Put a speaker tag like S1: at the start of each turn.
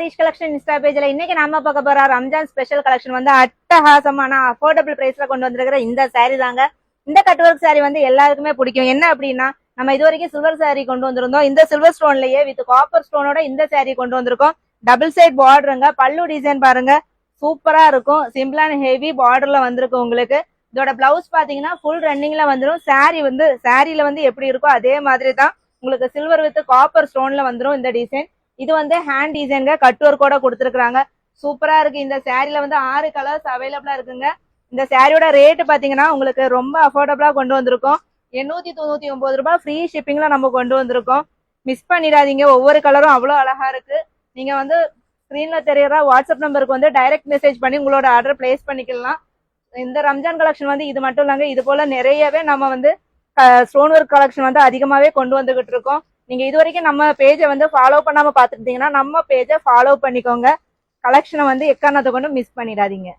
S1: Harish collection Insta பேஜ்ல இன்னைக்கு நாம பார்க்க போற ரம்ஜான் ஸ்பெஷல் கலெக்ஷன் வந்து அட்டகாசமான அஃபோர்டபுள் பிரைஸ்ல கொண்டு வந்திருக்கிற இந்த சாரீ தாங்க. இந்த கட் ஒர்க் சாரீ வந்து எல்லாருக்குமே பிடிக்கும். என்ன அப்படின்னா நம்ம இது வரைக்கும் சில்வர் சாரீ கொண்டு வந்திருந்தோம். இந்த சில்வர் ஸ்டோன்லயே வித் காப்பர் ஸ்டோனோட இந்த சாரீ கொண்டு வந்திருக்கோம். டபுள் சைட் பார்டருங்க. பல்லு டிசைன் பாருங்க, சூப்பரா இருக்கும். சிம்பிள் அண்ட் ஹெவி பார்டர்ல வந்திருக்கு உங்களுக்கு. இதோட பிளவுஸ் பாத்தீங்கன்னா ஃபுல் ரன்னிங்ல வந்துடும். சாரீல வந்து எப்படி இருக்கோ அதே மாதிரி தான் உங்களுக்கு சில்வர் வித் காப்பர் ஸ்டோன்ல வந்துடும் இந்த டிசைன். இது வந்து ஹேண்ட் டிசைன்க கட் ஒர்க்கோட கொடுத்துருக்காங்க. சூப்பரா இருக்கு. இந்த சாரீல வந்து 6 கலர்ஸ் அவைலபிளா இருக்குங்க. இந்த சாரியோட ரேட் பாத்தீங்கன்னா உங்களுக்கு ரொம்ப அஃபோர்டபுளா கொண்டு வந்திருக்கோம். 899 ரூபாய் ஃப்ரீ ஷிப்பிங்ல நம்ம கொண்டு வந்திருக்கோம். மிஸ் பண்ணிடாதீங்க. ஒவ்வொரு கலரும் அவ்வளோ அழகா இருக்கு. நீங்க வந்து ஸ்கிரீன்ல தெரியற வாட்ஸ்அப் நம்பருக்கு வந்து டைரக்ட் மெசேஜ் பண்ணி உங்களோட ஆர்டர் பிளேஸ் பண்ணிக்கலாம். இந்த ரம்ஜான் கலெக்ஷன் வந்து இது மட்டும் இல்லைங்க, இது போல நிறையவே நம்ம வந்து ஸ்டோன் ஒர்க் கலெக்ஷன் வந்து அதிகமாவே கொண்டு வந்துகிட்டு இருக்கோம். நீங்க இது வரைக்கும் நம்ம பேஜை வந்து ஃபாலோ பண்ணாம பாத்துட்டீங்கன்னா நம்ம பேஜை ஃபாலோ பண்ணிக்கோங்க. கலெக்ஷனை வந்து எக்காரணத்தை கொண்டு மிஸ் பண்ணிடாதீங்க.